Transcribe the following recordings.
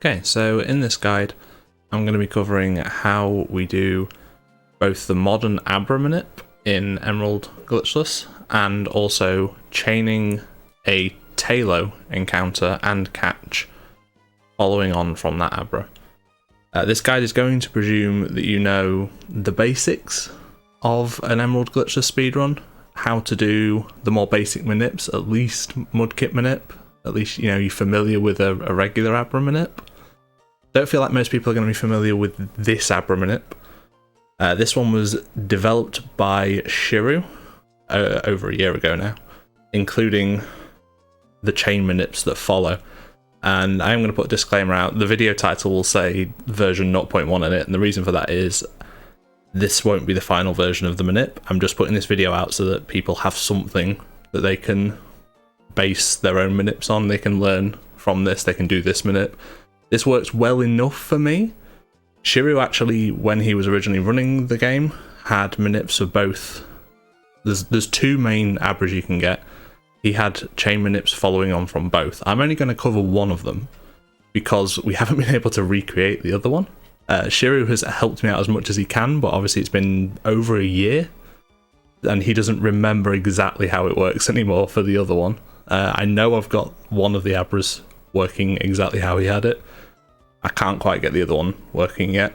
Okay, so in this guide, I'm going to be covering how we do both the modern Abra Manip in Emerald Glitchless and also chaining a Tailow encounter and catch following on from that Abra. This guide is going to presume that you know the basics of an Emerald Glitchless speedrun, how to do the more basic Manips, at least Mudkip Manip, at least you know you're familiar with a regular Abra Manip. Don't feel like most people are going to be familiar with this Abra Manip. This one was developed by Shiru over a year ago now, including the chain Manips that follow. And I am going to put a disclaimer out. The video title will say version 0.1 in it, and the reason for that is this won't be the final version of the Manip. I'm just putting this video out so that people have something that they can base their own Manips on. They can learn from this, they can do this Manip. This works well enough for me. Shiru actually, when he was originally running the game, had Manips for both. There's two main Abras you can get. He had chain Manips following on from both. I'm only going to cover one of them because we haven't been able to recreate the other one. Shiru has helped me out as much as he can, but obviously it's been over a year and he doesn't remember exactly how it works anymore for the other one. I know I've got one of the Abras working exactly how he had it. I can't quite get the other one working yet,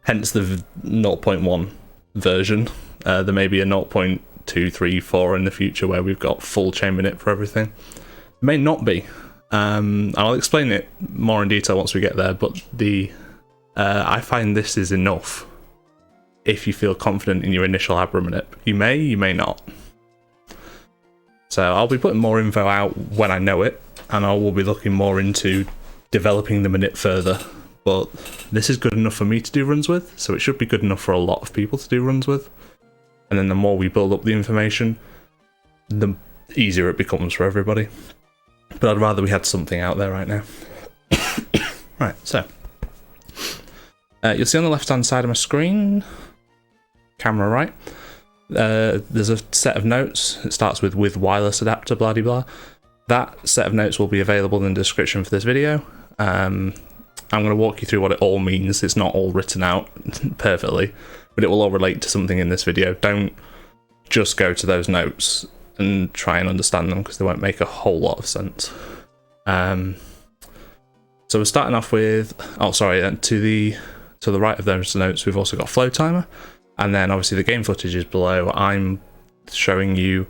hence the 0.1 version. There may be a 0.2, 3, 4 in the future where we've got full chain Manip for everything. It may not be. I'll explain it more in detail once we get there, but I find this is enough if you feel confident in your initial Abra Manip. You may not. So I'll be putting more info out when I know it, and I will be looking more into developing the Manip further, but this is good enough for me to do runs with, so it should be good enough for a lot of people to do runs with. And then the more we build up the information, the easier it becomes for everybody. But I'd rather we had something out there right now. Right, so you'll see on the left hand side of my screen, camera right, there's a set of notes. It starts with wireless adapter, blah de blah. That set of notes will be available in the description for this video. I'm going to walk you through what it all means. It's not all written out perfectly, but it will all relate to something in this video. Don't just go to those notes and try and understand them because they won't make a whole lot of sense. So we're starting off with, to the right of those notes, we've also got flow timer, and then obviously the game footage is below. I'm showing you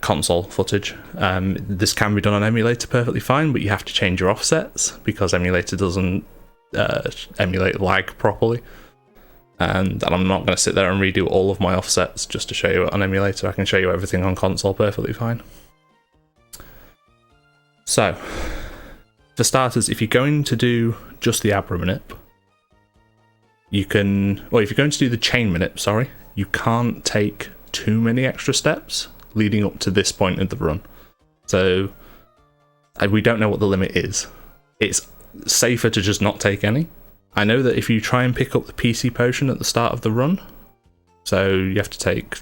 console footage. This can be done on emulator perfectly fine, but you have to change your offsets because emulator doesn't emulate lag properly, and I'm not going to sit there and redo all of my offsets just to show you it on emulator. I can show you everything on console perfectly fine. So for starters, if you're going to do just the Abra Manip, if you're going to do the chain Manip, sorry, you can't take too many extra steps leading up to this point of the run. So we don't know what the limit is. It's safer to just not take any. I know that if you try and pick up the PC potion at the start of the run, so you have to take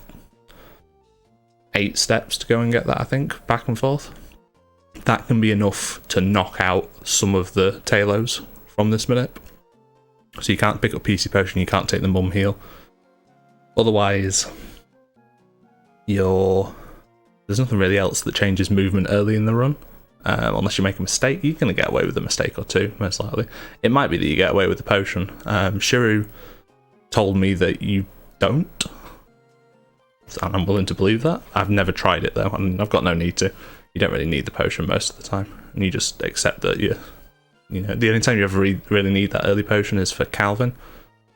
8 steps to go and get that, I think, back and forth. That can be enough to knock out some of the Tailows from this Manip. So you can't pick up PC potion, you can't take the mum heal. Otherwise, there's nothing really else that changes movement early in the run, unless you make a mistake. You're going to get away with a mistake or two, most likely. It might be that you get away with the potion. Shiru told me that you don't, and I'm willing to believe that. I've never tried it though, and I've got no need to. You don't really need the potion most of the time, and you just accept that you know, the only time you ever really need that early potion is for Calvin,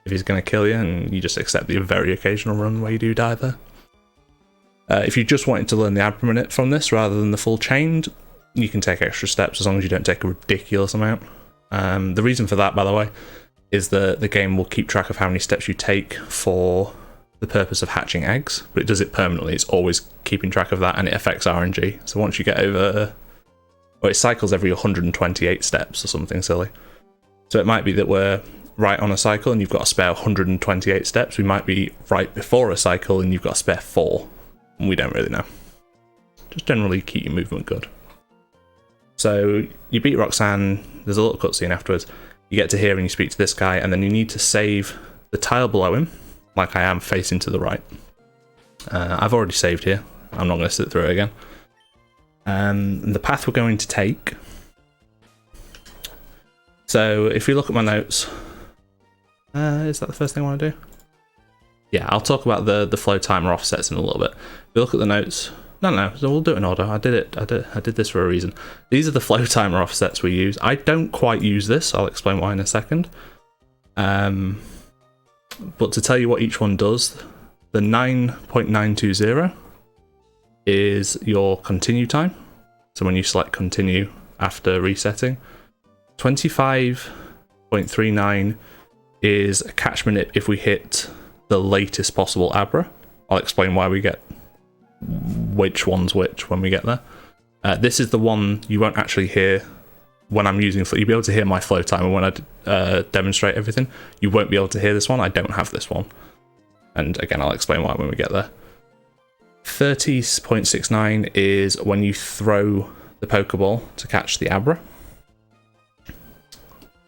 if he's going to kill you, and you just accept the very occasional run where you do die there. If you just wanted to learn the Abra Manip from this rather than the full chained, you can take extra steps as long as you don't take a ridiculous amount. The reason for that, by the way, is that the game will keep track of how many steps you take for the purpose of hatching eggs, but it does it permanently. It's always keeping track of that, and it affects RNG. So once you get over, it cycles every 128 steps or something silly. So it might be that we're right on a cycle and you've got a spare 128 steps. We might be right before a cycle and you've got a spare 4. We don't really know. Just generally keep your movement good. So you beat Roxanne, there's a little cutscene afterwards. You get to here and you speak to this guy, and then you need to save the tile below him, like I am facing to the right. I've already saved here. I'm not going to sit through it again. The path we're going to take. So if you look at my notes, is that the first thing I want to do? Yeah, I'll talk about the flow timer offsets in a little bit. If you look at the notes, no, so we'll do it in order. I did this for a reason. These are the flow timer offsets we use. I don't quite use this. I'll explain why in a second. But to tell you what each one does, the 9.920 is your continue time. So when you select continue after resetting. 25.39 is a catch manip if we hit the latest possible Abra. I'll explain why we get which one's which when we get there. This is the one you won't actually hear when I'm using flow. You'll be able to hear my flow timer when I demonstrate everything. You won't be able to hear this one. I don't have this one. And again, I'll explain why when we get there. 30.69 is when you throw the Pokeball to catch the Abra.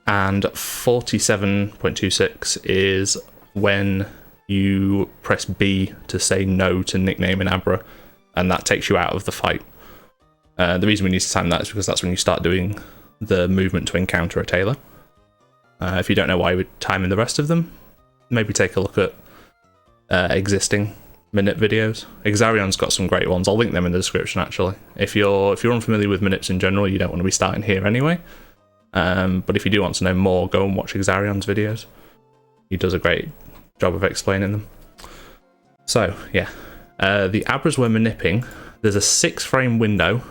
And 47.26 is when you press B to say no to nickname an Abra, and that takes you out of the fight. The reason we need to time that is because that's when you start doing the movement to encounter a Tailow. If you don't know why we're timing the rest of them, maybe take a look at existing Manip videos. Exarion's got some great ones. I'll link them in the description actually. If you're unfamiliar with Manips in general, you don't want to be starting here anyway. But if you do want to know more, go and watch Exarion's videos. He does a great job of explaining them. So yeah, the Abras we're manipping, there's a 6-frame window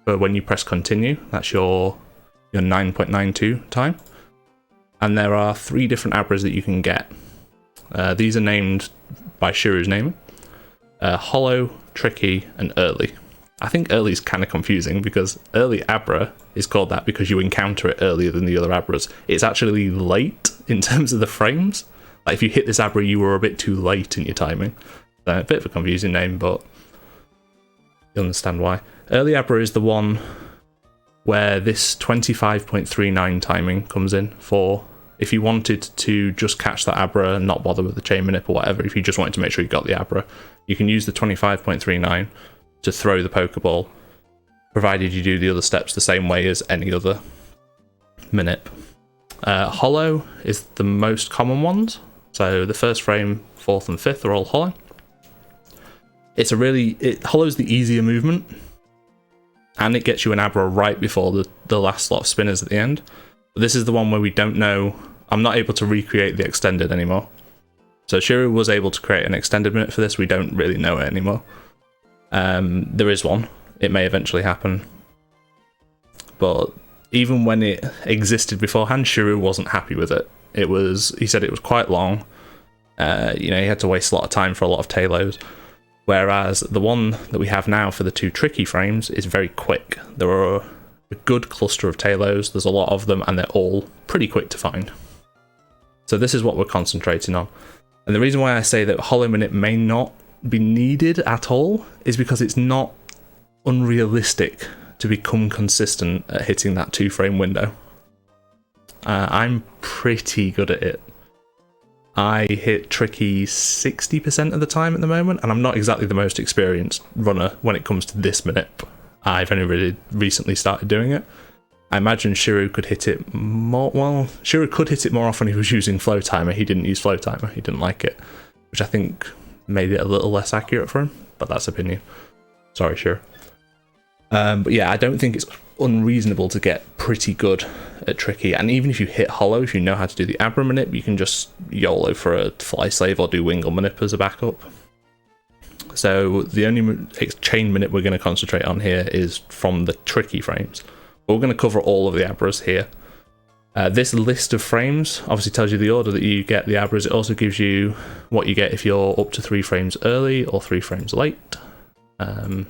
for when you press continue. That's your 9.92 time. And there are 3 different Abras that you can get. These are named by Shiru's naming. Hollow, Tricky, and Early. I think Early is kind of confusing because Early Abra is called that because you encounter it earlier than the other Abras. It's actually late in terms of the frames. Like if you hit this Abra, you were a bit too late in your timing. So a bit of a confusing name, but you'll understand why. Early Abra is the one where this 25.39 timing comes in for if you wanted to just catch that Abra and not bother with the chain manip or whatever. If you just wanted to make sure you got the Abra, you can use the 25.39 to throw the Pokeball, provided you do the other steps the same way as any other Manip. Hollow is the most common ones, so the first frame, 4th and 5th are all hollow. Hollow's the easier movement, and it gets you an Abra right before the last lot of spinners at the end. But this is the one where we don't know. I'm not able to recreate the extended anymore. So Shiru was able to create an extended Manip for this. We don't really know it anymore. There is one. It may eventually happen. But even when it existed beforehand, Shiru wasn't happy with it. He said it was quite long. He had to waste a lot of time for a lot of Tailows. Whereas the one that we have now for the 2 tricky frames is very quick. There are a good cluster of Tailows. There's a lot of them, and they're all pretty quick to find. So this is what we're concentrating on. And the reason why I say that Hollow Manip may not be needed at all is because it's not unrealistic to become consistent at hitting that 2-frame window. I'm pretty good at it. I hit Tricky 60% of the time at the moment, and I'm not exactly the most experienced runner when it comes to this Manip. I've only really recently started doing it. I imagine Shiru could hit it more. Well, Shiru could hit it more often if he was using Flow Timer. He didn't use Flow Timer. He didn't like it, which I think made it a little less accurate for him, but that's opinion. Sorry, Shiru. But yeah, I don't think it's unreasonable to get pretty good at Tricky. And even if you hit Hollow, if you know how to do the Abra Manip, you can just YOLO for a Fly Slave or do Wingle Manip as a backup. So the only chain Manip we're going to concentrate on here is from the tricky frames. But we're going to cover all of the Abras here. This list of frames obviously tells you the order that you get the Abras. It also gives you what you get if you're up to 3 frames early or 3 frames late. The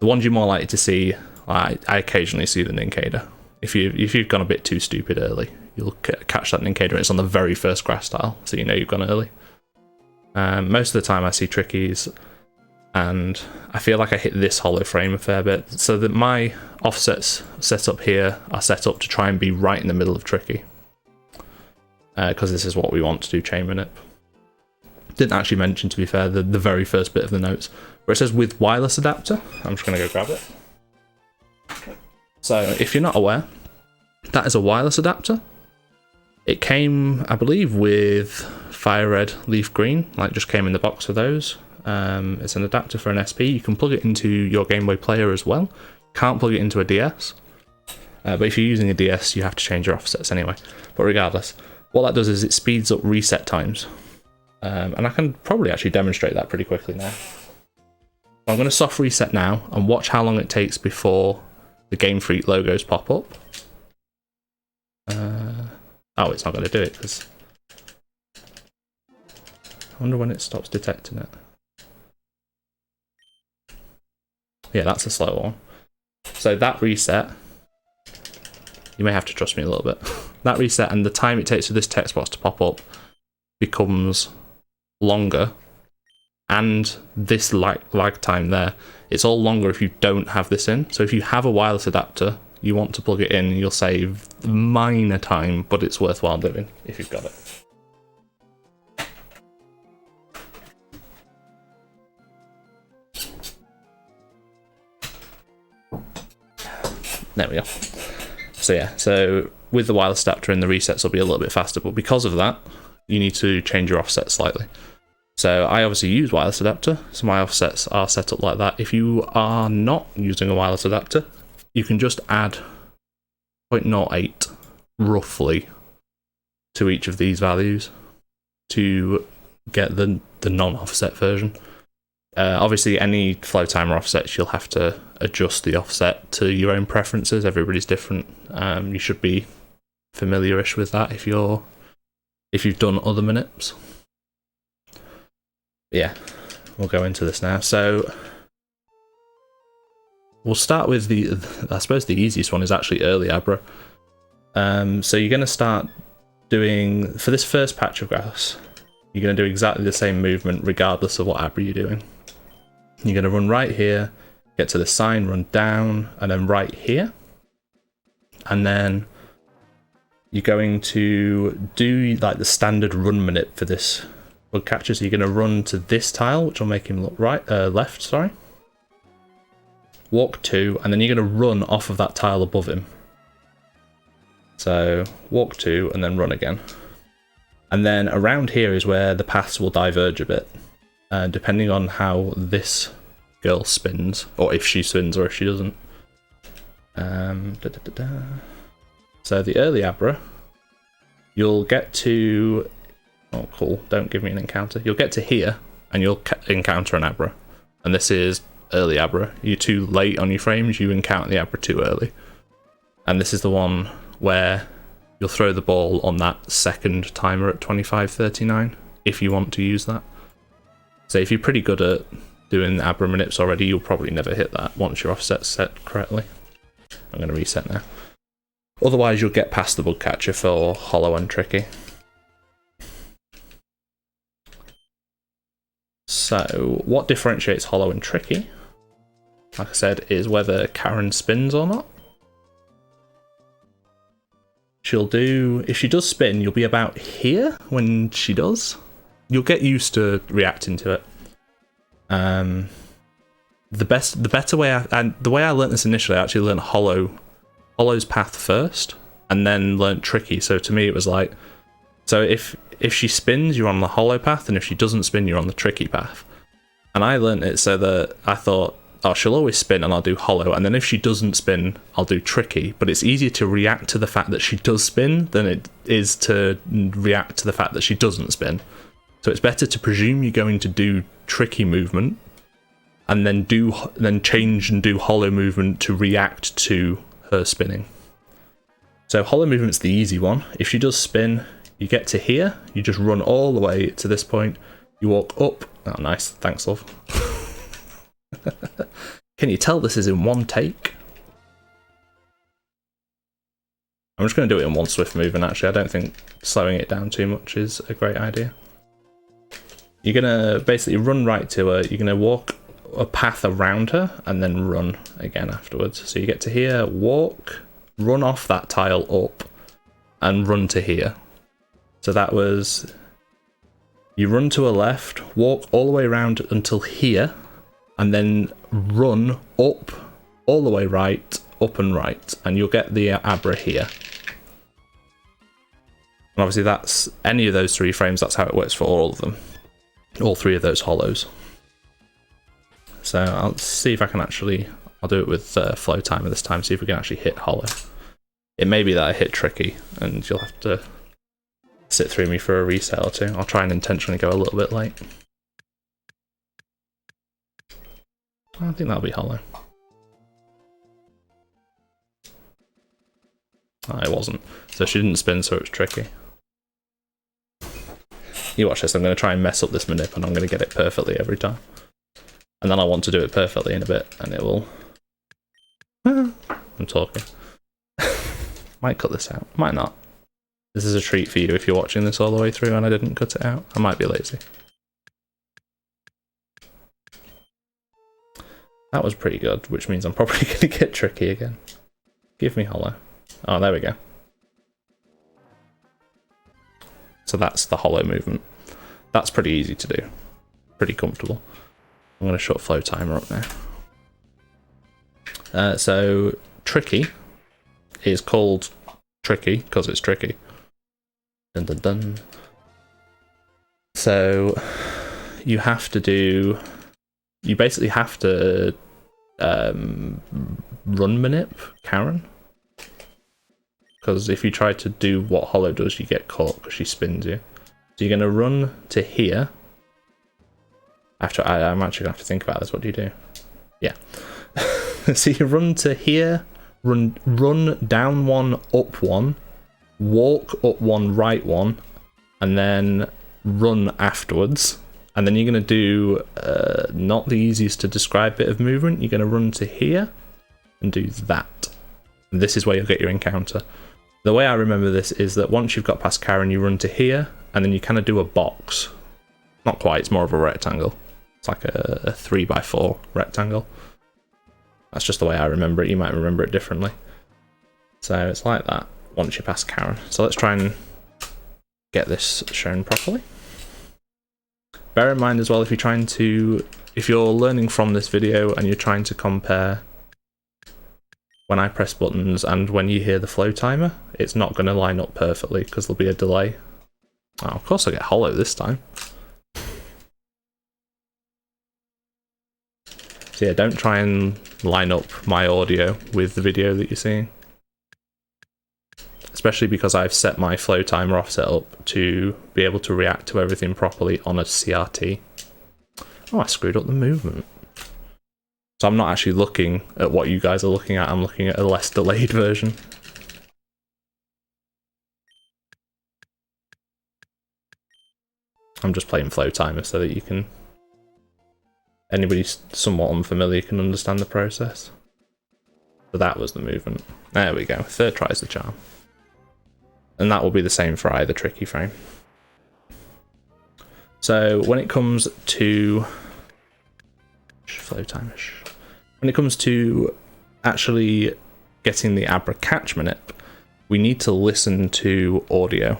ones you're more likely to see, I occasionally see the Nincada. If you've gone a bit too stupid early, you'll catch that Nincada. It's on the very first grass tile, so you know you've gone early. Most of the time I see Trickies and I feel like I hit this hollow frame a fair bit, so that my offsets set up here are set up to try and be right in the middle of tricky, because this is what we want to do chain manip. Didn't actually mention, to be fair, the very first bit of the notes where it says with wireless adapter. I'm just going to go grab it. So if you're not aware, that is a wireless adapter. It came, I believe, with fire red, leaf green, like just came in the box with those. It's an adapter for an SP. You can plug it into your Game Boy player as well. Can't plug it into a DS. But if you're using a DS, you have to change your offsets anyway. But regardless, what that does is it speeds up reset times. And I can probably actually demonstrate that pretty quickly now. I'm going to soft reset now and watch how long it takes before the Game Freak logos pop up. Oh, it's not going to do it because I wonder when it stops detecting it. Yeah, that's a slow one. So that reset, you may have to trust me a little bit. That reset and the time it takes for this text box to pop up becomes longer, and this lag time there, it's all longer if you don't have this in. So if you have a wireless adapter, you want to plug it in, you'll save minor time, but it's worthwhile doing if you've got it. There we go. So yeah, so with the wireless adapter in, the resets will be a little bit faster, but because of that, you need to change your offset slightly. So I obviously use wireless adapter, so my offsets are set up like that. If you are not using a wireless adapter, you can just add 0.08 roughly to each of these values to get the non-offset version. Obviously, any flow timer offsets, you'll have to adjust the offset to your own preferences. Everybody's different. You should be familiar-ish with that if you've done other manips. Yeah, we'll go into this now. So we'll start with I suppose the easiest one is actually early Abra. So you're going to start doing, for this first patch of grass, you're going to do exactly the same movement regardless of what Abra you're doing. You're going to run right here, get to the sign, run down, and then right here. And then you're going to do like the standard run manip for this bug catcher. So you're going to run to this tile, which will make him look left, sorry. Walk 2, and then you're going to run off of that tile above him. So walk 2 and then run again. And then around here is where the paths will diverge a bit, depending on how this girl spins, or if she spins or if she doesn't. So the early Abra, you'll get to, oh cool, don't give me an encounter. You'll get to here and you'll encounter an Abra. And this is early Abra. You're too late on your frames, you encounter the Abra too early. And this is the one where you'll throw the ball on that second timer at 25:39 if you want to use that. So if you're pretty good at doing Abra manips already, you'll probably never hit that once your offset's set correctly. I'm going to reset now. Otherwise, you'll get past the bug catcher for hollow and tricky. So, what differentiates hollow and tricky, like I said, is whether Karen spins or not. She'll do, if she does spin, you'll be about here when she does. You'll get used to reacting to it. The better way, and the way I learnt this initially, I actually learnt Hollow's path first, and then learnt tricky. So to me, it was like, so if she spins, you're on the hollow path, and if she doesn't spin, you're on the tricky path. And I learnt it so that I thought, oh, she'll always spin and I'll do hollow, and then if she doesn't spin, I'll do tricky. But it's easier to react to the fact that she does spin than it is to react to the fact that she doesn't spin. So it's better to presume you're going to do tricky movement, and then change and do hollow movement to react to her spinning. So hollow movement's the easy one. If she does spin, you get to here, you just run all the way to this point, you walk up. Oh, nice, thanks, love. Can you tell this is in one take? I'm just going to do it in one swift movement, actually. I don't think slowing it down too much is a great idea. You're going to basically run right to her, you're going to walk a path around her and then run again afterwards. So you get to here, walk, run off that tile up, and run to here. So that was, you run to a left, walk all the way around until here, and then run up all the way right, up and right, and you'll get the Abra here. And obviously that's any of those 3 frames, that's how it works for all of them. All 3 of those hollows. So I'll see if I can actually, I'll do it with flow timer this time, see if we can actually hit hollow. It may be that I hit tricky, and you'll have to sit through me for a reset or 2. I'll try and intentionally go a little bit late. I think that'll be hollow. Oh, it wasn't. So she didn't spin, so it was tricky. You watch this, I'm going to try and mess up this Manip, and I'm going to get it perfectly every time. And then I want to do it perfectly in a bit, and it will... I'm talking. Might cut this out, might not. This is a treat for you if you're watching this all the way through and I didn't cut it out. I might be lazy. That was pretty good, which means I'm probably going to get tricky again. Give me hollow. Oh, there we go. So that's the hollow movement. That's pretty easy to do. Pretty comfortable. I'm going to shut flow timer up now. So tricky is called tricky because it's tricky. Dun dun dun. So you have to do, you basically have to run Manip, Karen. Because if you try to do what hollow does, you get caught because she spins you. So you're going to run to here. After I'm actually going to have to think about this. What do you do? Yeah. So you run to here, run down 1, up 1, walk up 1, right 1, and then run afterwards. And then you're going to do not the easiest to describe bit of movement. You're going to run to here and do that. And this is where you'll get your encounter. The way I remember this is that once you've got past Karen, you run to here, and then you kind of do a box. Not quite, it's more of a rectangle. It's like a 3x4 rectangle. That's just the way I remember it. You might remember it differently. So it's like that once you pass Karen. So let's try and get this shown properly. Bear in mind as well, if you're learning from this video and you're trying to compare when I press buttons and when you hear the flow timer, it's not going to line up perfectly because there'll be a delay. Oh, of course I get hollow this time. So yeah, don't try and line up my audio with the video that you're seeing. Especially because I've set my flow timer offset up to be able to react to everything properly on a CRT. Oh, I screwed up the movement. So I'm not actually looking at what you guys are looking at, I'm looking at a less delayed version. I'm just playing flow timer so that you can, anybody somewhat unfamiliar can understand the process. So that was the movement. There we go, 3rd try's the charm. And that will be the same for either tricky frame. So when it comes to flow timer, when it comes to actually getting the Abra catch Manip, we need to listen to audio.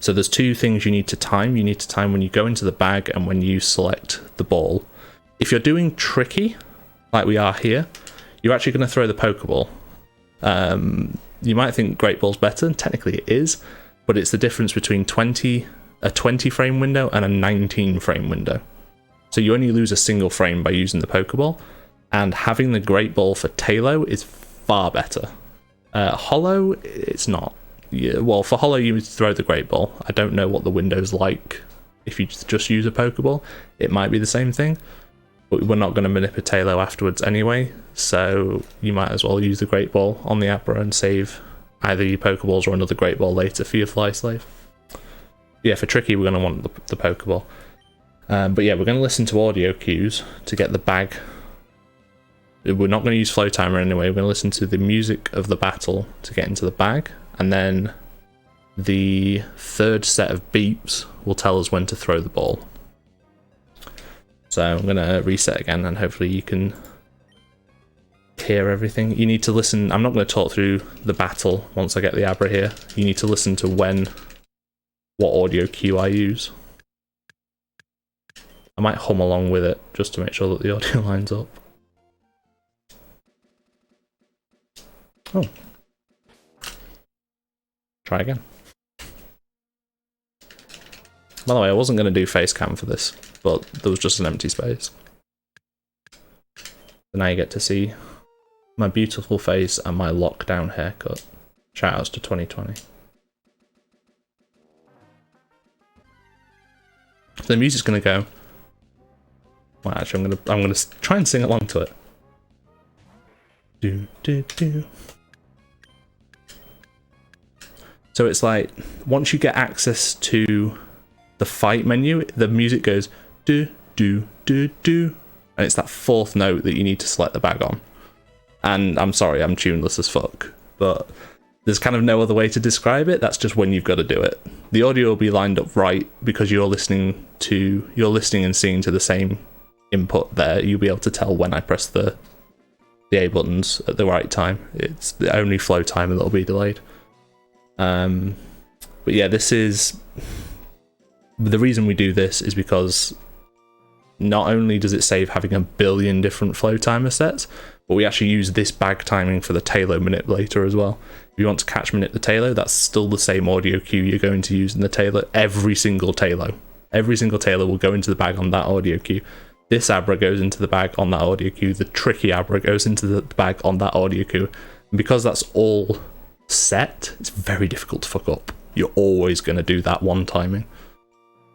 So there's 2 things you need to time. You need to time when you go into the bag and when you select the ball. If you're doing tricky, like we are here, you're actually going to throw the Pokeball. You might think Great Ball's better, and technically it is, but it's the difference between a 20 frame window and a 19 frame window. So you only lose a single frame by using the Pokeball, and having the Great Ball for Tailow is far better. Hollow, it's not. Yeah, well, for Hollow you throw the Great Ball. I don't know what the window's like if you just use a Pokeball. It might be the same thing, but we're not going to manipulate Tailow afterwards anyway, so you might as well use the Great Ball on the Abra and save either your Pokeballs or another Great Ball later for your Fly Slave. Yeah, for tricky we're going to want the Pokeball. But yeah, we're going to listen to audio cues to get the bag. We're not going to use flow timer anyway, we're going to listen to the music of the battle to get into the bag, and then the 3rd set of beeps will tell us when to throw the ball. So I'm going to reset again, and hopefully you can hear everything. You need to listen. I'm not going to talk through the battle once I get the Abra here. You need to listen to what audio cue I use. I might hum along with it just to make sure that the audio lines up. Oh. Try again. By the way, I wasn't going to do face cam for this, but there was just an empty space. So now you get to see my beautiful face and my lockdown haircut. Shoutouts to 2020. So the music's going to go. Well, actually, I'm gonna try and sing along to it. Do do do. So it's like once you get access to the fight menu, the music goes do do do do, and it's that fourth note that you need to select the bag on. And I'm sorry, I'm tuneless as fuck, but there's kind of no other way to describe it. That's just when you've got to do it. The audio will be lined up right because you're listening and seeing to the same input there. You'll be able to tell when I press the A buttons at the right time. It's the only flow timer that'll be delayed. But yeah, this is the reason we do this is because not only does it save having a billion different flow timer sets, but we actually use this bag timing for the Tailow manipulator as well. If you want to catch manip the Tailow, that's still the same audio cue you're going to use in the Tailow. Every single Tailow will go into the bag on that audio cue. This Abra goes into the bag on that audio cue. The tricky Abra goes into the bag on that audio cue. And because that's all set, it's very difficult to fuck up. You're always going to do that one timing.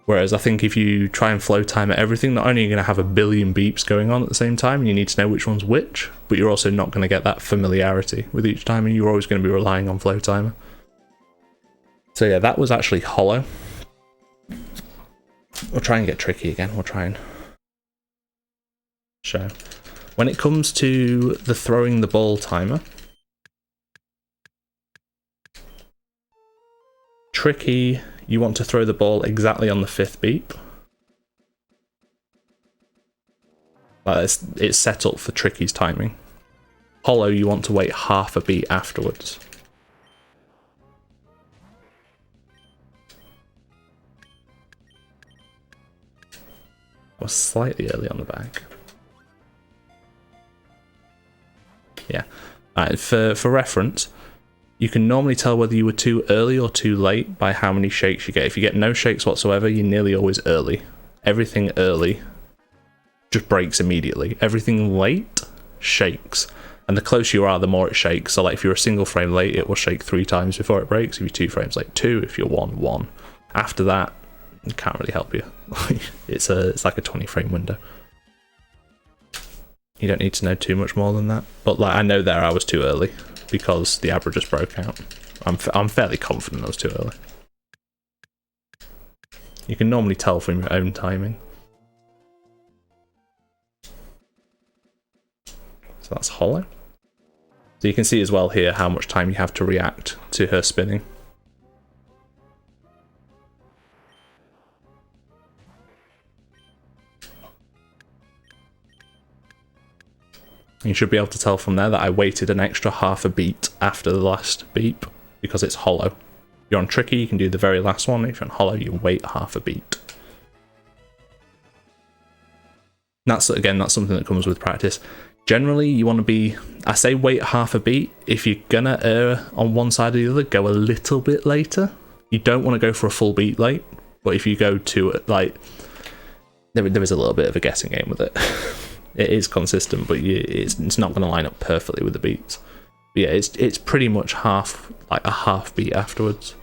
Whereas I think if you try and flow timer everything, not only are you going to have a billion beeps going on at the same time, and you need to know which one's which, but you're also not going to get that familiarity with each timing. You're always going to be relying on flow timer. So yeah, that was actually hollow. We'll try and get tricky again. We'll try and show. When it comes to the throwing the ball timer, tricky, you want to throw the ball exactly on the 5th beep. It's set up for tricky's timing. Hollow, you want to wait half a beat afterwards. I was slightly early on the bag. Yeah. Alright, for reference, you can normally tell whether you were too early or too late by how many shakes you get. If you get no shakes whatsoever, you're nearly always early. Everything early just breaks immediately. Everything late shakes. And the closer you are, the more it shakes. So like if you're a single frame late, it will shake 3 times before it breaks. If you're 2 frames late, 2. If you're 1, 1. After that, it can't really help you. It's like a 20 frame window. You don't need to know too much more than that. But like I know there I was too early because the Abra just broke out. I'm fairly confident I was too early. You can normally tell from your own timing. So that's hollow. So you can see as well here how much time you have to react to her spinning. You should be able to tell from there that I waited an extra half a beat after the last beep because it's hollow. If you're on tricky, you can do the very last one. If you're on hollow, you wait half a beat. That's something that comes with practice. Generally, you want to be, I say wait half a beat. If you're gonna err on one side or the other, go a little bit later. You don't want to go for a full beat late, but if you go to like, there is a little bit of a guessing game with it. It is consistent, but it's not going to line up perfectly with the beats. But yeah, it's pretty much like a half beat afterwards.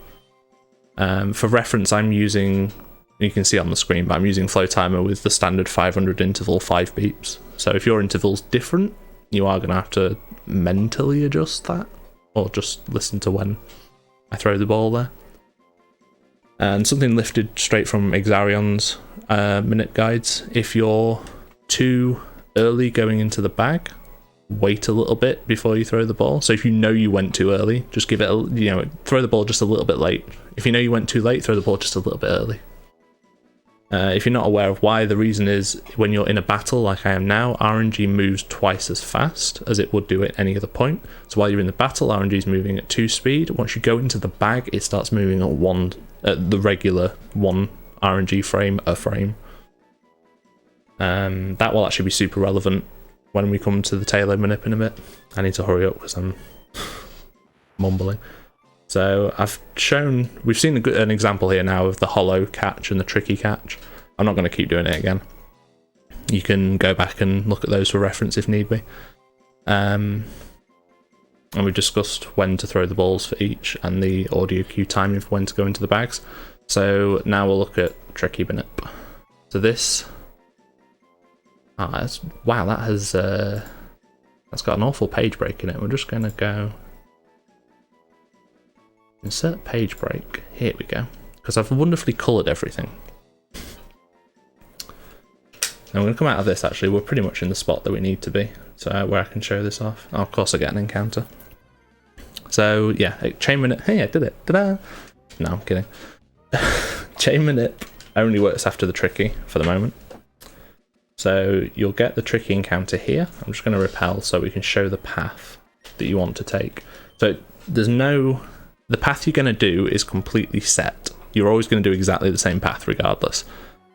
For reference, I'm using, you can see on the screen, but I'm using flow timer with the standard 500 interval 5 beeps. So if your interval's different, you are going to have to mentally adjust that, or just listen to when I throw the ball there. And something lifted straight from Exarion's minute guides: if you're too early going into the bag, wait a little bit before you throw the ball. So if you know you went too early, just give it throw the ball just a little bit late. If you know you went too late, throw the ball just a little bit early. If you're not aware of why, the reason is when you're in a battle like I am now, RNG moves twice as fast as it would do at any other point. So while you're in the battle, RNG is moving at 2 speed. Once you go into the bag, it starts moving at the regular 1 RNG frame a frame. That will actually be super relevant when we come to the Tailow Manip in a bit. I need to hurry up because I'm mumbling. So we've seen an example here now of the hollow catch and the tricky catch. I'm not going to keep doing it again. You can go back and look at those for reference if need be. And we've discussed when to throw the balls for each and the audio cue timing for when to go into the bags. So now we'll look at tricky Manip. So this, wow, that's got an awful page break in it. We're just going to go insert page break. Here we go. Because I've wonderfully coloured everything. And we're going to come out of this actually. We're pretty much in the spot that we need to be. So where I can show this off. Oh, of course I get an encounter. So yeah, chain Manip. Hey, I did it. Ta-da! No, I'm kidding. Chain Manip only works after the tricky for the moment. So you'll get the tricky encounter here. I'm just going to repel so we can show the path that you want to take. So the path you're going to do is completely set. You're always going to do exactly the same path regardless.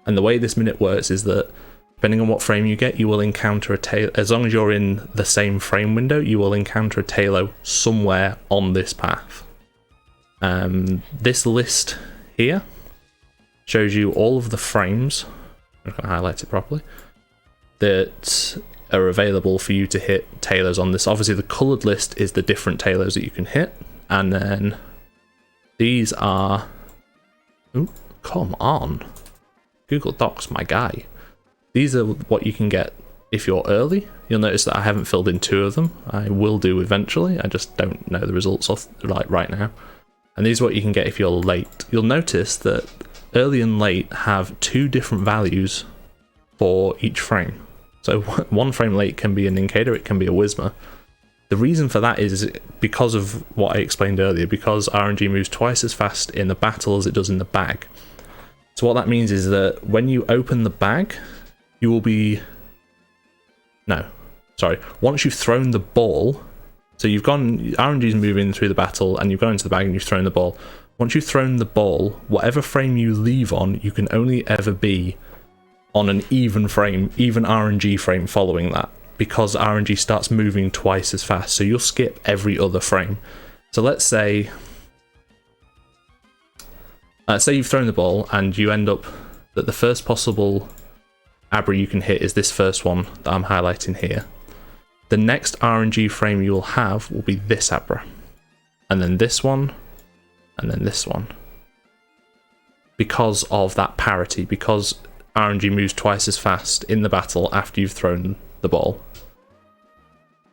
And the way this Manip works is that depending on what frame you get, you will encounter a tail. As long as you're in the same frame window, you will encounter a Tailow somewhere on this path. This list here shows you all of the frames. I'm going to highlight it properly. That are available for you to hit Tailows on this. Obviously, the coloured list is the different Tailows that you can hit, and then these are. Ooh, come on, Google Docs, my guy. These are what you can get if you're early. You'll notice that I haven't filled in 2 of them. I will do eventually. I just don't know the results of right now. And these are what you can get if you're late. You'll notice that early and late have 2 different values for each frame. So 1 frame late can be an indicator, it can be a Whismer. The reason for that is because of what I explained earlier, because RNG moves twice as fast in the battle as it does in the bag. So what that means is that when you open the bag, you will be... No, sorry. Once you've thrown the ball, so you've gone... RNG's moving through the battle and you've gone into the bag and you've thrown the ball. Once you've thrown the ball, whatever frame you leave on, you can only ever be on an even frame, even RNG frame following that, because RNG starts moving twice as fast. So you'll skip every other frame. So let's say you've thrown the ball and you end up that the first possible Abra you can hit is this first one that I'm highlighting here. The next RNG frame you will have will be this Abra, and then this one, and then this one. Because of that parity, because RNG moves twice as fast in the battle after you've thrown the ball.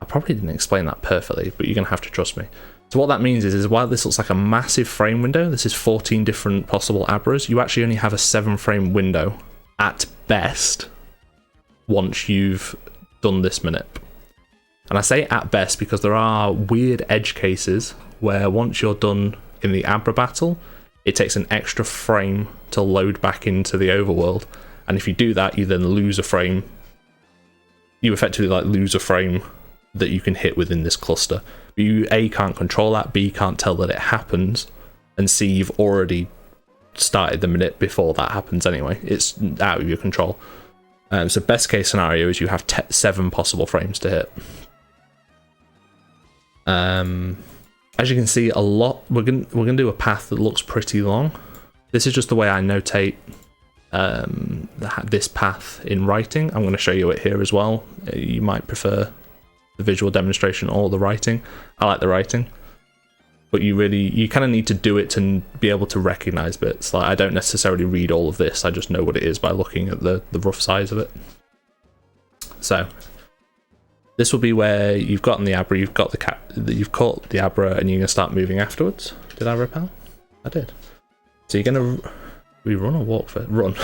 I probably didn't explain that perfectly, but you're going to have to trust me. So what that means is while this looks like a massive frame window, this is 14 different possible Abras, you actually only have a 7 frame window at best once you've done this Manip. And I say at best because there are weird edge cases where once you're done in the Abra battle, it takes an extra frame to load back into the overworld. And if you do that, you then lose a frame. You effectively lose a frame that you can hit within this cluster. But you A, can't control that, B, can't tell that it happens, and C, you've already started the Manip before that happens anyway. It's out of your control. So best case scenario is you have 7 possible frames to hit. As you can see, we're gonna do a path that looks pretty long. This is just the way I notate this path in writing. I'm going to show you it here as well. You might prefer the visual demonstration or the writing. I like the writing, but you kind of need to do it to be able to recognize bits. Like, I don't necessarily read all of this, I just know what it is by looking at the rough size of it. So this will be where you've gotten the Abra, you've caught the Abra, and you're going to start moving afterwards. Did I repel? I did. So you're going to... We run or walk first? Run.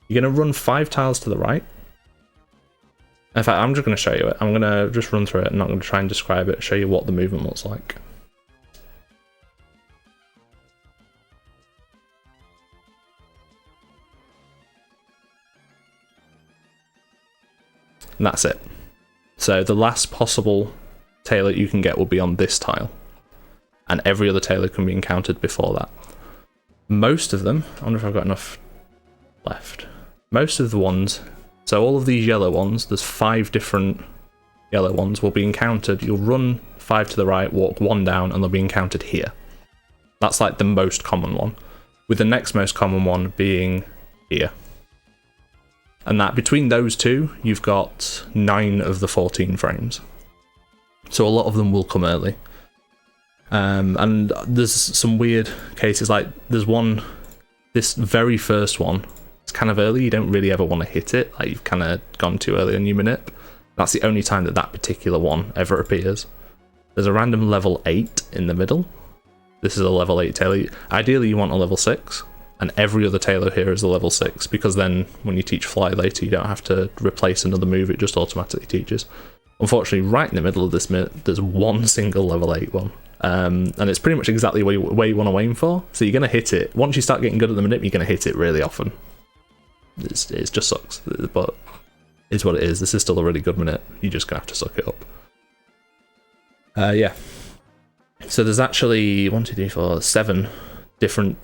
You're going to run 5 tiles to the right. In fact, I'm just going to show you it. I'm going to just run through it. I'm not going to try and describe it, show you what the movement looks like. and that's it. So the last possible Tailow you can get will be on this tile, and every other Tailow can be encountered before that. Most of them, I wonder if I've got enough left. Most of the ones, so all of these yellow ones, there's 5 different yellow ones, will be encountered. You'll run 5 to the right, walk 1 down, and they'll be encountered here. That's like the most common one, with the next most common one being here. And that between those two, you've got 9 of the 14 frames. So a lot of them will come early. And there's some weird cases, like there's one, this very first one, it's kind of early, you don't really ever want to hit it, like you've kind of gone too early on your Manip. That's the only time that that particular one ever appears. There's a random level 8 in the middle. This is a level 8 Tailow. Ideally you want a level 6, and every other Tailow here is a level 6, because then when you teach Fly later you don't have to replace another move, it just automatically teaches. Unfortunately, right in the middle of this minute, there's one single level 8 one. And it's pretty much exactly where you want to aim for. So you're going to hit it. Once you start getting good at the Manip, you're going to hit it really often. It just sucks, but it's what it is. This is still a really good Manip. You're just going to have to suck it up. Yeah. So there's actually 1, 2, 3, 4, 7 different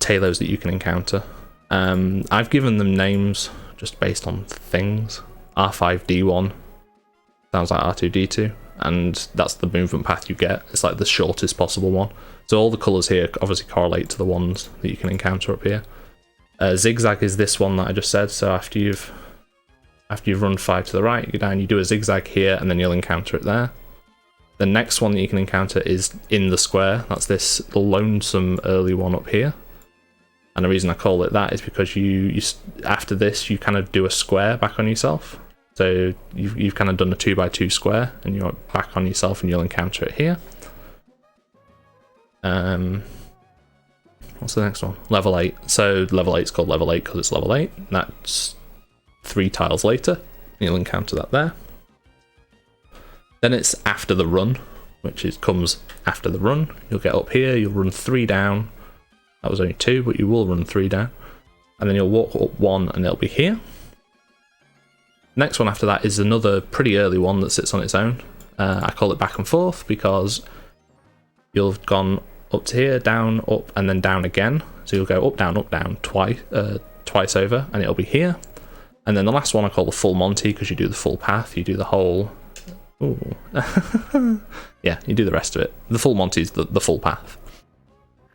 Tailows that you can encounter. I've given them names just based on things. R5D1 sounds like R2D2, and that's the movement path you get. It's like the shortest possible one. So all the colours here obviously correlate to the ones that you can encounter up here. Zigzag is this one that I just said. So after you've run 5 to the right, you go down, you do a zigzag here, and then you'll encounter it there. The next one that you can encounter is in the square. That's this lonesome early one up here. And the reason I call it that is because you after this you kind of do a square back on yourself. So you've kind of done a 2x2 square, and you're back on yourself, and you'll encounter it here. What's the next one? Level 8. So level 8 is called level 8 because it's level 8. And that's 3 tiles later. You'll encounter that there. Then it's after the run, which comes after the run. You'll get up here, you'll run 3 down. That was only 2, but you will run 3 down. And then you'll walk up 1, and it'll be here. Next one after that is another pretty early one that sits on its own. I call it back and forth because you'll have gone up to here, down, up, and then down again. So you'll go up, down twice over, and it'll be here. And then the last one I call the full Monty because you do the full path. You do the whole... Ooh. Yeah, you do the rest of it. The full Monty is the full path.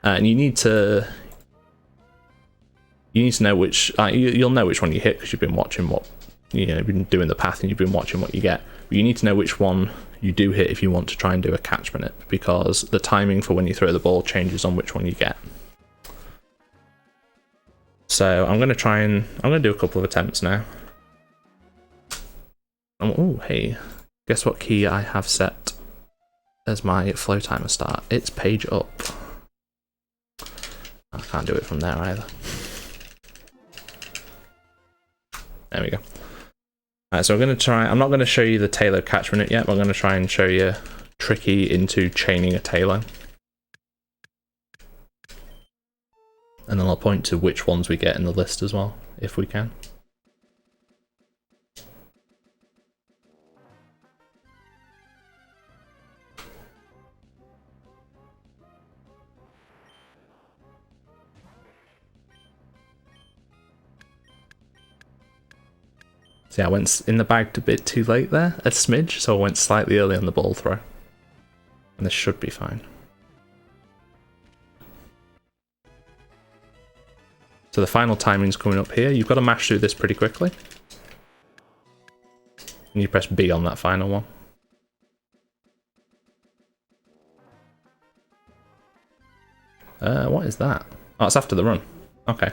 And you need to know which... you'll know which one you hit because you've been watching what... you've been doing the path and you've been watching what you get. But you need to know which one you do hit if you want to try and do a catch Manip, because the timing for when you throw the ball changes on which one you get. So I'm going to do a couple of attempts now. Oh, hey, guess what key I have set as my flow timer start? It's page up. I can't do it from there either. There we go. Alright, so I'm going to try, I'm not going to show you the Tailow catch Manip yet, but I'm going to try and show you tricky into chaining a Tailow. And then I'll point to which ones we get in the list as well, if we can. See, I went in the bag a bit too late there, a smidge, so I went slightly early on the ball throw. And this should be fine. So the final timing's coming up here. You've got to mash through this pretty quickly. And you press B on that final one. What is that? Oh, it's after the run. Okay.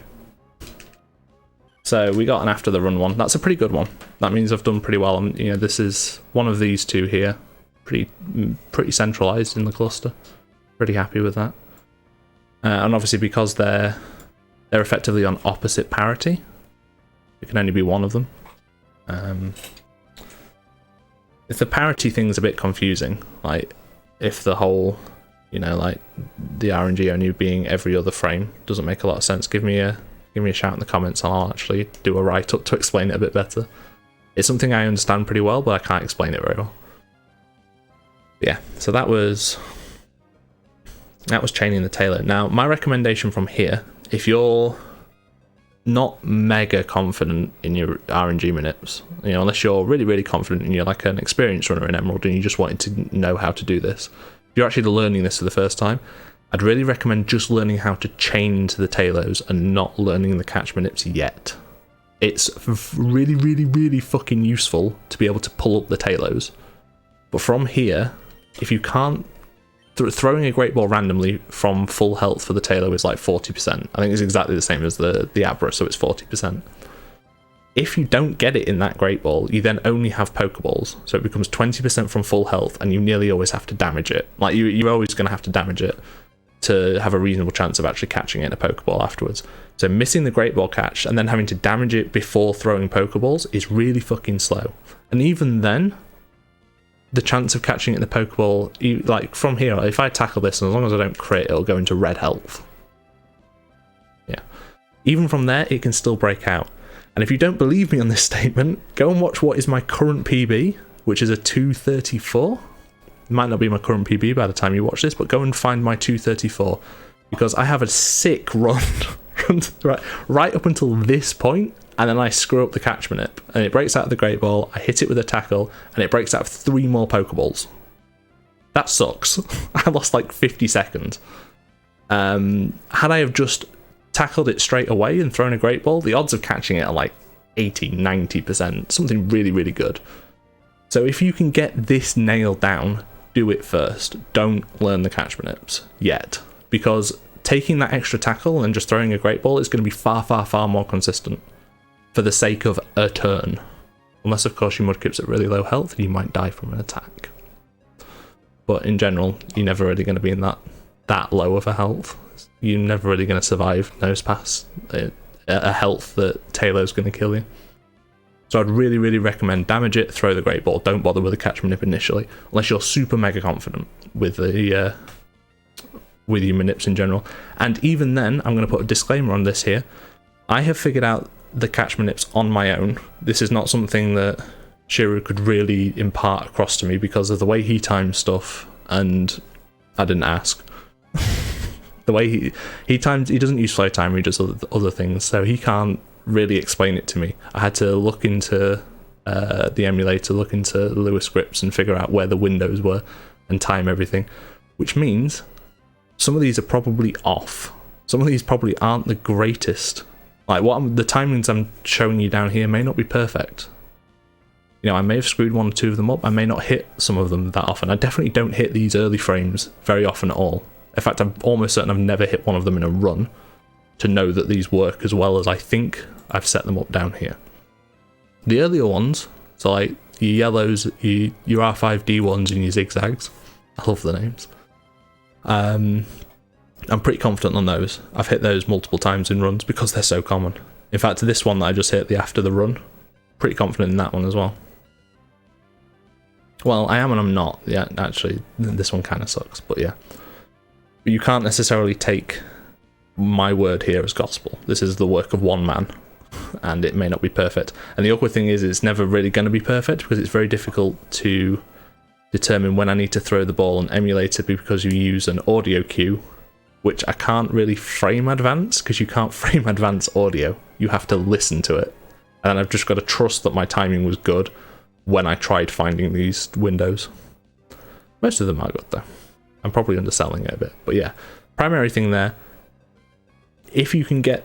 So we got an after the run one. That's a pretty good one. That means I've done pretty well. This is one of these two here. Pretty centralized in the cluster. Pretty happy with that. And obviously because they're effectively on opposite parity, it can only be one of them. If the parity thing's a bit confusing, like if the whole, like the RNG only being every other frame doesn't make a lot of sense, give me a shout in the comments and I'll actually do a write-up to explain it a bit better. It's something I understand pretty well, but I can't explain it very well. Yeah, so that was chaining the Tailow. Now, my recommendation from here, if you're not mega confident in your RNG manips, you know, unless you're really, really confident and you're like an experienced runner in Emerald and you just wanted to know how to do this, if you're actually learning this for the first time, I'd really recommend just learning how to chain into the Tailows and not learning the catch manips yet. It's really, really, really fucking useful to be able to pull up the Tailows. But from here, if you can't, throwing a Great Ball randomly from full health for the Tailow is like 40%. I think it's exactly the same as the Abra, so it's 40%. If you don't get it in that Great Ball, you then only have Pokeballs, so it becomes 20% from full health, and you nearly always have to damage it. Like, you're always going to have to damage it to have a reasonable chance of actually catching it in a Pokeball afterwards. So missing the Great Ball catch and then having to damage it before throwing Pokeballs is really fucking slow. And even then, the chance of catching it in the Pokeball, like from here, if I tackle this, and as long as I don't crit, it'll go into red health. Yeah. Even from there, it can still break out. And if you don't believe me on this statement, go and watch what is my current PB, which is a 234. It might not be my current PB by the time you watch this, but go and find my 234, because I have a sick run right up until this point, and then I screw up the catch manip, and it breaks out of the Great Ball, I hit it with a tackle, and it breaks out of 3 more Pokeballs. That sucks. I lost like 50 seconds. Had I have just tackled it straight away and thrown a Great Ball, the odds of catching it are like 80-90%, something really, really good. So if you can get this nailed down, do it first. Don't learn the catch manips yet, because taking that extra tackle and just throwing a Great Ball is going to be far, far, far more consistent for the sake of a turn. Unless, of course, your Mudkip's at really low health and you might die from an attack. But in general, you're never really going to be in that low of a health. You're never really going to survive nose pass a health that Tailow's going to kill you. So I'd really, really recommend damage it, throw the Great Ball. Don't bother with the catch manip initially, unless you're super mega confident with the with your manips in general. And even then, I'm going to put a disclaimer on this here. I have figured out the catch manips on my own. This is not something that Shiru could really impart across to me because of the way he times stuff, and I didn't ask. The way he times, he doesn't use flow timer, he does other things, so he can't really explain it to me. I had to look into the emulator, look into Lewis scripts and figure out where the windows were and time everything, which means some of these are probably off. Some of these probably aren't the greatest. Like the timings I'm showing you down here may not be perfect. You know, I may have screwed 1 or 2 of them up. I may not hit some of them that often. I definitely don't hit these early frames very often at all. In fact, I'm almost certain I've never hit one of them in a run to know that these work as well as I think I've set them up down here. The earlier ones, so like your yellows, your R5D1s and your zigzags, I love the names. I'm pretty confident on those. I've hit those multiple times in runs because they're so common. In fact, this one that I just hit, the after the run, pretty confident in that one as well. Well, I am and I'm not. Yeah, actually, this one kind of sucks, but yeah. But you can't necessarily take my word here as gospel. This is the work of one man, and it may not be perfect. And the awkward thing is it's never really going to be perfect because it's very difficult to determine when I need to throw the ball on emulator because you use an audio cue, which I can't really frame advance because you can't frame advance audio. You have to listen to it. And I've just got to trust that my timing was good when I tried finding these windows. Most of them are good though. I'm probably underselling it a bit, but yeah. Primary thing there, if you can get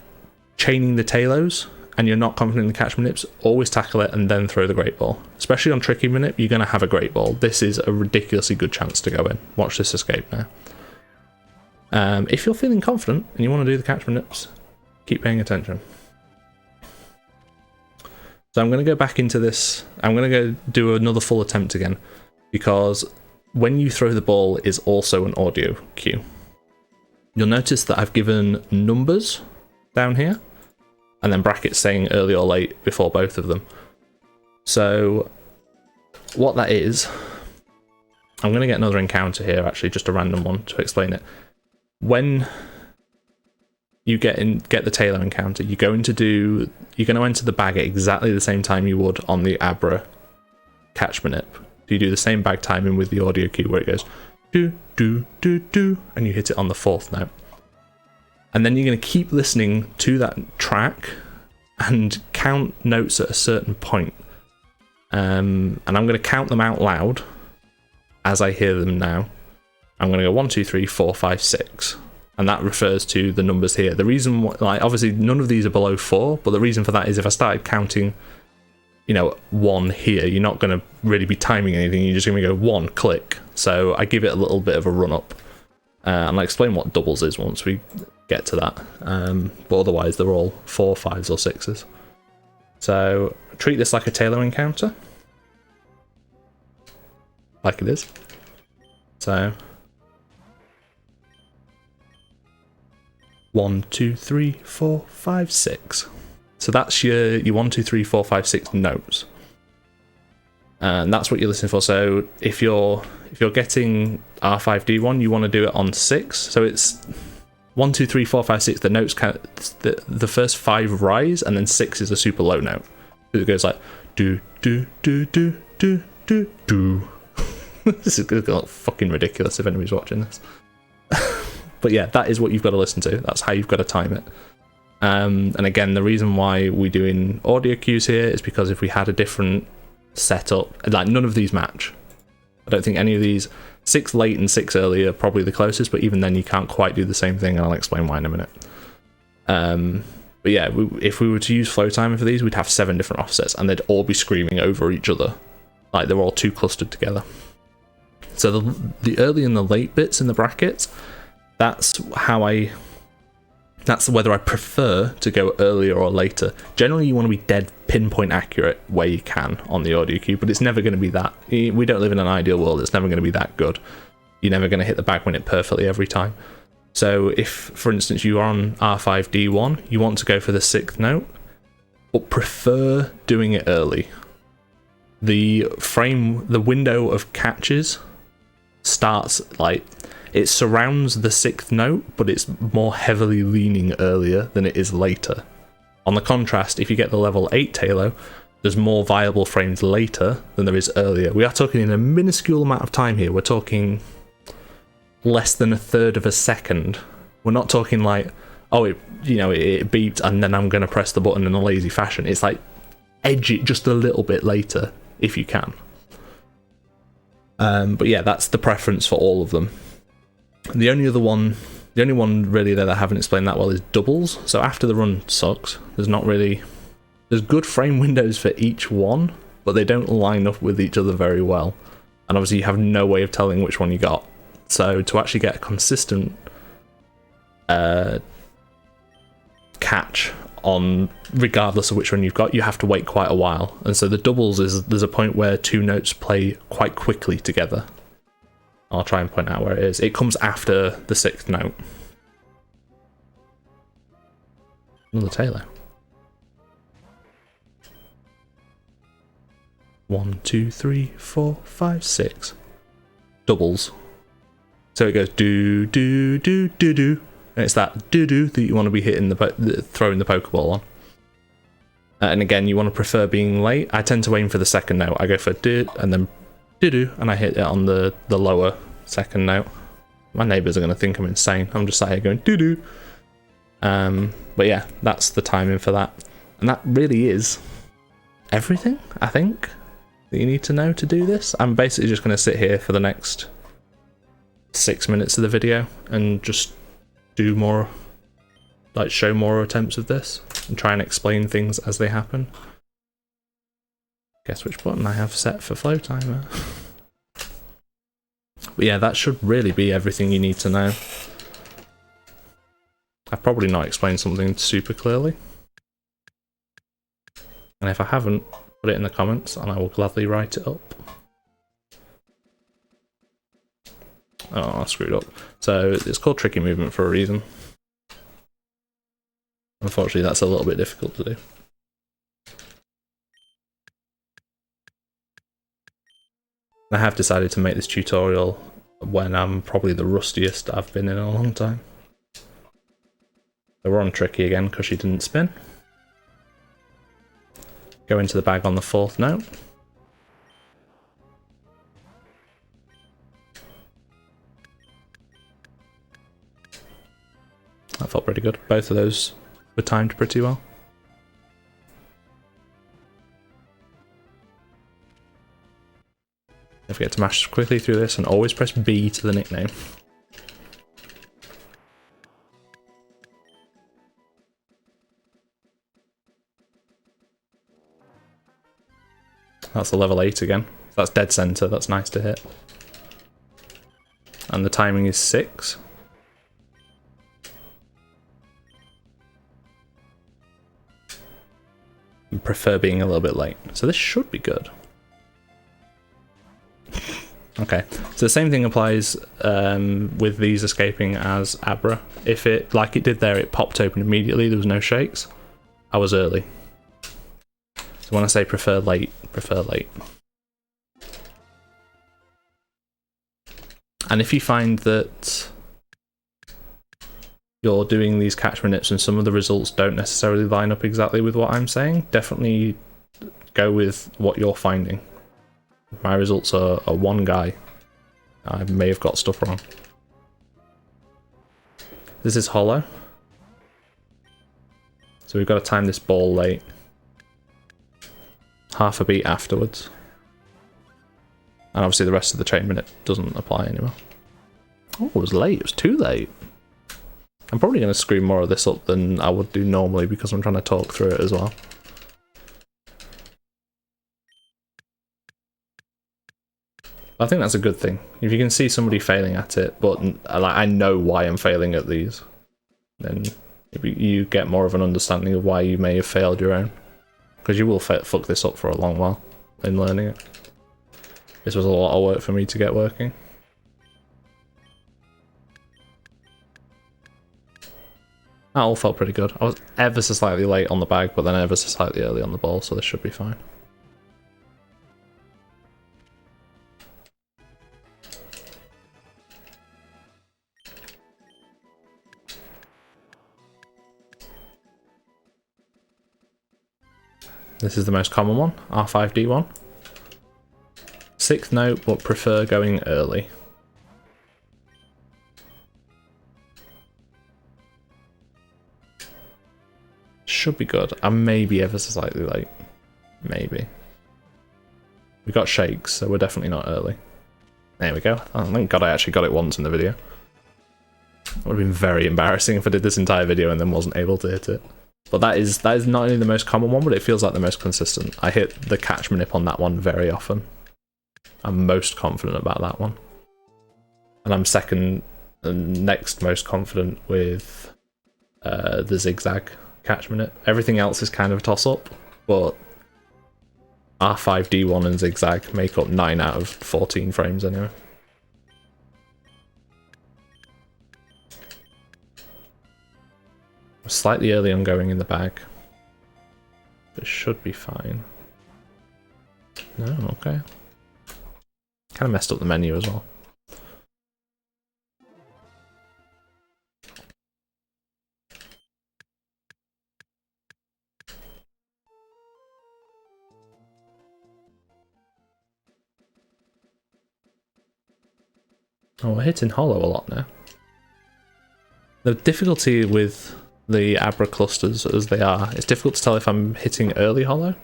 chaining the Tailows and you're not confident in the catch manips, always tackle it and then throw the Great Ball. Especially on tricky manip, you're going to have a Great Ball. This is a ridiculously good chance to go in. Watch this escape now. If you're feeling confident and you want to do the catch manips, keep paying attention. So I'm going to go back into this. I'm going to go do another full attempt again, because when you throw the ball is also an audio cue. You'll notice that I've given numbers down here, and then brackets saying early or late before both of them. So what that is, I'm going to get another encounter here, actually, just a random one to explain it. When you get the Tailow encounter, you're going to enter the bag at exactly the same time you would on the Abra catch Manip. You do the same bag timing with the audio cue where it goes do do do do, and you hit it on the 4th note. And then you're going to keep listening to that track and count notes at a certain point. And I'm going to count them out loud as I hear them now. I'm going to go 1, 2, 3, 4, 5, 6. And that refers to the numbers here. The reason, like, obviously none of these are below 4, but the reason for that is if I started counting, 1 here, you're not going to really be timing anything. You're just going to go 1, click. So I give it a little bit of a run up. And I'll explain what doubles is once we get to that. But otherwise, they're all 4, 5s, or 6s. So treat this like a Tailow encounter. Like it is. So 1, 2, 3, 4, 5, 6. So that's your 1, 2, 3, 4, 5, 6 notes. And that's what you're listening for. So if you're getting R5D1, you want to do it on 6. So it's 1, 2, 3, 4, 5, 6. The notes the first 5 rise, and then 6 is a super low note. It goes like do do do do do do do. This is gonna look fucking ridiculous if anybody's watching this. But yeah, that is what you've got to listen to. That's how you've got to time it. And again, the reason why we're doing audio cues here is because if we had a different setup, like none of these match. I don't think any of these, 6 late and 6 early are probably the closest, but even then you can't quite do the same thing, and I'll explain why in a minute. But yeah, if we were to use flow timer for these, we'd have 7 different offsets, and they'd all be screaming over each other. Like they're all too clustered together. So the early and the late bits in the brackets, that's whether I prefer to go earlier or later. Generally, you want to be dead pinpoint accurate where you can on the audio cue, but it's never going to be that. We don't live in an ideal world. It's never going to be that good. You're never going to hit the bag Manip perfectly every time. So if, for instance, you are on R5D1, you want to go for the 6th note, but prefer doing it early. The window of catches starts like, it surrounds the 6th note, but it's more heavily leaning earlier than it is later. On the contrast, if you get the level 8 Tailow, there's more viable frames later than there is earlier. We are talking in a minuscule amount of time here. We're talking less than 1/3 of a second. We're not talking like, oh, it beeped and then I'm going to press the button in a lazy fashion. It's like, edge it just a little bit later if you can. But yeah, that's the preference for all of them. The only one really that I haven't explained that well is doubles. So after the run sucks, there's good frame windows for each one, but they don't line up with each other very well. And obviously you have no way of telling which one you got. So to actually get a consistent catch on, regardless of which one you've got, you have to wait quite a while. And so the doubles there's a point where 2 notes play quite quickly together. I'll try and point out where it is. It comes after the 6th note. Another Tailow. 1, 2, 3, 4, 5, 6. Doubles. So it goes do do do do do, and it's that do do that you want to be hitting throwing the Pokeball on. And again, you want to prefer being late. I tend to aim for the 2nd note. I go for do and then do, and I hit it on the lower 2nd note. My neighbours are going to think I'm insane. I'm just sat here going do. But yeah, that's the timing for that. And that really is everything, I think, that you need to know to do this. I'm basically just going to sit here for the next 6 minutes of the video and just do more, like show more attempts of this and try and explain things as they happen. Guess which button I have set for flow timer. But yeah, that should really be everything you need to know. I've probably not explained something super clearly. And if I haven't, put it in the comments and I will gladly write it up. Oh, I screwed up. So it's called tricky movement for a reason. Unfortunately, that's a little bit difficult to do. I have decided to make this tutorial when I'm probably the rustiest I've been in a long time. So we're on tricky again because she didn't spin. Go into the bag on the 4th note. That felt pretty good. Both of those were timed pretty well. Don't forget to mash quickly through this and always press B to the nickname. That's a level 8 again. That's dead center, that's nice to hit. And the timing is 6. I prefer being a little bit late. So this should be good. Okay, so the same thing applies with these escaping as Abra. If it, like it did there, it popped open immediately, there was no shakes. I was early. So when I say prefer late, prefer late. And if you find that you're doing these catchment nips and some of the results don't necessarily line up exactly with what I'm saying, definitely go with what you're finding. My results are one guy. I may have got stuff wrong. This is hollow. So we've got to time this ball late. Half a beat afterwards. And obviously the rest of the chain minute doesn't apply anymore. Oh, it was late. It was too late. I'm probably going to screw more of this up than I would do normally because I'm trying to talk through it as well. I think that's a good thing. If you can see somebody failing at it, but I know why I'm failing at these, then you get more of an understanding of why you may have failed your own. Because you will fuck this up for a long while in learning it. This was a lot of work for me to get working. That all felt pretty good. I was ever so slightly late on the bag, but then ever so slightly early on the ball, so this should be fine. This is the most common one, R5D1. 6th note, but prefer going early. Should be good. I may be ever so slightly late. Maybe. We got shakes, so we're definitely not early. There we go. Oh, thank God I actually got it once in the video. It would have been very embarrassing if I did this entire video and then wasn't able to hit it. But that is not only the most common one, but it feels like the most consistent. I hit the catch manip on that one very often. I'm most confident about that one. And I'm second and next most confident with the zigzag catch manip. Everything else is kind of a toss-up, but R5D1 and zigzag make up 9 out of 14 frames anyway. Slightly early on going in the bag. But it should be fine. No, okay. Kind of messed up the menu as well. Oh, we're hitting hollow a lot now. The difficulty with the Abra clusters as they are, it's difficult to tell if I'm hitting early hollow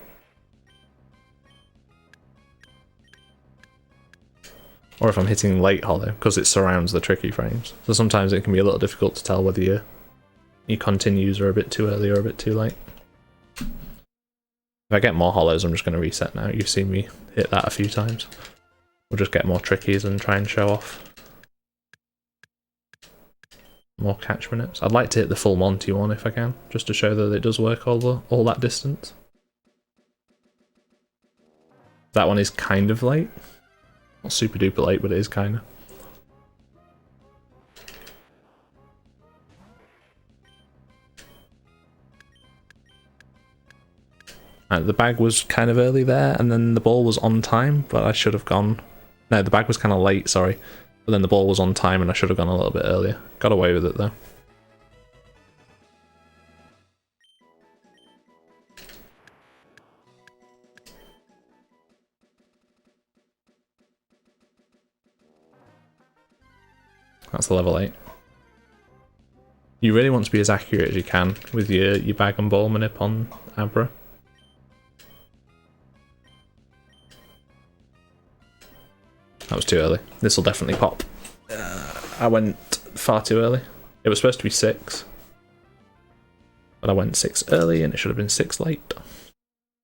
or if I'm hitting late hollow, because it surrounds the tricky frames. So sometimes it can be a little difficult to tell whether your continues are a bit too early or a bit too late. If I get more hollows, I'm just going to reset now. You've seen me hit that a few times. We'll just get more trickies and try and show off more catch minutes. I'd like to hit the full Monty one if I can, just to show that it does work all that distance. That one is kind of late. Not super duper late, but it is kind of. The bag was kind of early there, and then the ball was on time, but I should have gone... No, the bag was kind of late, sorry. But then the ball was on time and I should have gone a little bit earlier. Got away with it though. That's the level 8. You really want to be as accurate as you can with your bag and ball manip on Abra. That was too early. This will definitely pop. I went far too early. It was supposed to be 6. But I went 6 early and it should have been 6 late.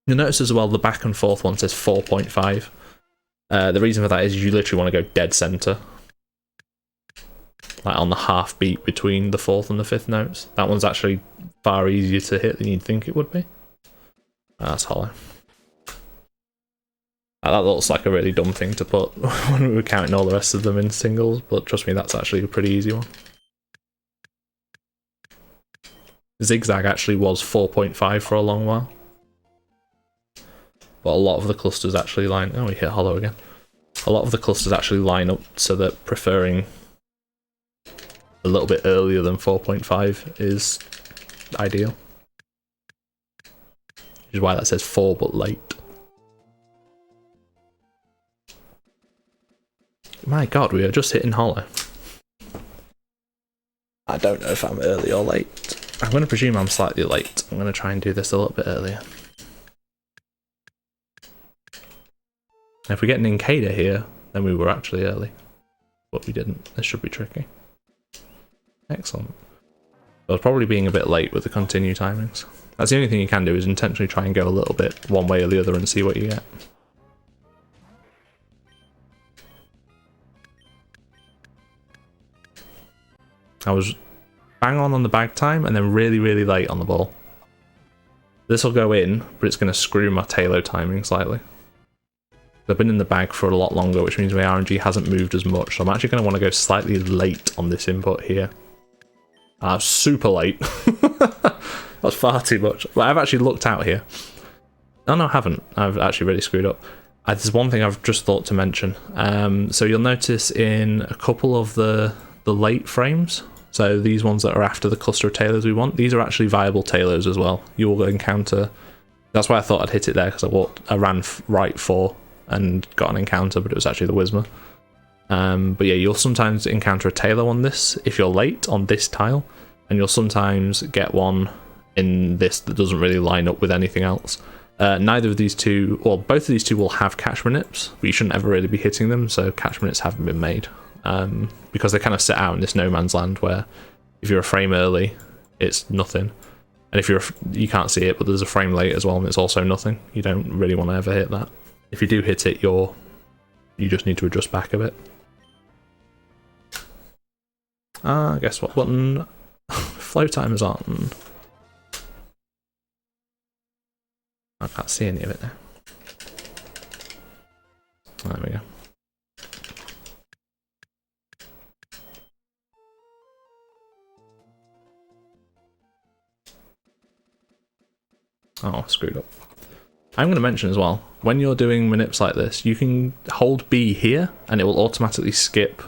You'll notice as well the back and forth one says 4.5. The reason for that is you literally want to go dead center. Like on the half beat between the 4th and the 5th notes. That one's actually far easier to hit than you'd think it would be. That's hollow. That looks like a really dumb thing to put when we were counting all the rest of them in singles, but trust me, that's actually a pretty easy one. Zigzag actually was 4.5 for a long while. But a lot of the clusters actually line... Oh, we hit hollow again. A lot of the clusters actually line up so that preferring a little bit earlier than 4.5 is ideal. Which is why that says 4 but late. My god, we are just hitting hollow. I don't know if I'm early or late. I'm going to presume I'm slightly late. I'm going to try and do this a little bit earlier. If we get an Incada here, then we were actually early. But we didn't. This should be tricky. Excellent. I was probably being a bit late with the continue timings. That's the only thing you can do, is intentionally try and go a little bit one way or the other and see what you get. I was bang on the bag time and then really, really late on the ball. This will go in, but it's going to screw my Tailow timing slightly. I've been in the bag for a lot longer, which means my RNG hasn't moved as much, so I'm actually going to want to go slightly late on this input here. Super late. That's far too much. But I've actually looked out here. Oh no, I haven't. I've actually really screwed up. There's one thing I've just thought to mention. So you'll notice in a couple of the late frames, so these ones that are after the cluster of Tailows we want, these are actually viable Tailows as well. You will encounter... That's why I thought I'd hit it there, because I ran right 4 and got an encounter, but it was actually the Whismer. But yeah, you'll sometimes encounter a Tailow on this if you're late on this tile, and you'll sometimes get one in this that doesn't really line up with anything else. Neither of these two, well, both of these two will have catch manips, but you shouldn't ever really be hitting them, so catch manips haven't been made. Because they kind of sit out in this no man's land where if you're a frame early, it's nothing. And if you can't see it, but there's a frame late as well, and it's also nothing. You don't really want to ever hit that. If you do hit it, you just need to adjust back a bit. Guess what button? Flow time is on. I can't see any of it now. There we go. Oh, screwed up. I'm going to mention as well, when you're doing manips like this, you can hold B here and it will automatically skip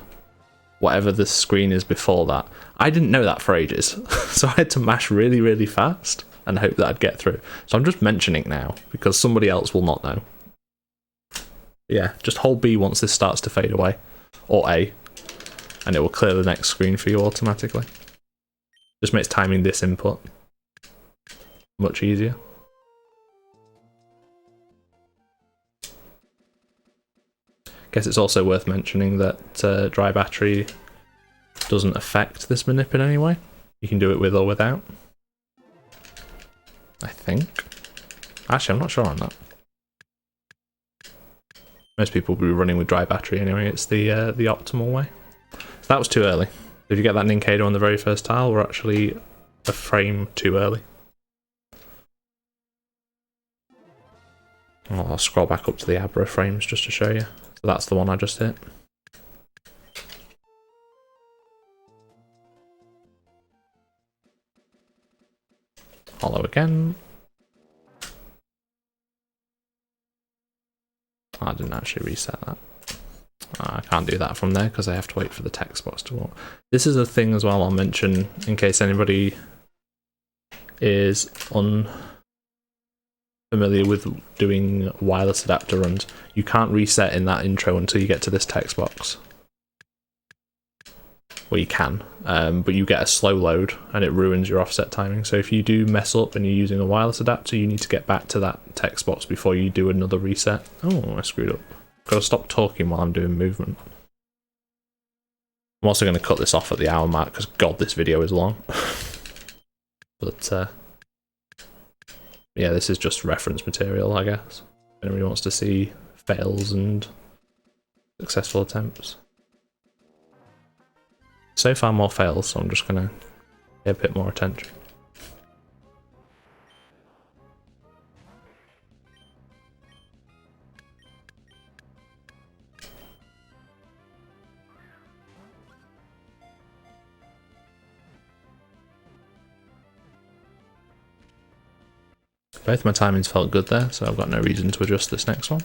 whatever the screen is before that. I didn't know that for ages, so I had to mash really, really fast and hope that I'd get through. So I'm just mentioning it now, because somebody else will not know. Yeah, just hold B once this starts to fade away, or A, and it will clear the next screen for you automatically. Just makes timing this input much easier. Guess it's also worth mentioning that dry battery doesn't affect this manip in any way. You can do it with or without. I think. Actually, I'm not sure on that. Most people will be running with dry battery anyway. It's the optimal way. So that was too early. If you get that Ninkado on the very first tile, we're actually a frame too early. I'll scroll back up to the Abra frames just to show you. So that's the one I just hit. Hollow again. I didn't actually reset that. I can't do that from there because I have to wait for the text box to walk. This is a thing as well I'll mention in case anybody is unfamiliar with doing wireless adapter runs. You can't reset in that intro until you get to this text box. Well, you can, but you get a slow load and it ruins your offset timing. So if you do mess up and you're using a wireless adapter, you need to get back to that text box before you do another reset. Oh, I screwed up. Gotta stop talking while I'm doing movement. I'm also going to cut this off at the hour mark because god, this video is long. But yeah, this is just reference material, I guess. If anybody wants to see fails and successful attempts. So far more fails, so I'm just going to pay a bit more attention. Both my timings felt good there, so I've got no reason to adjust this next one.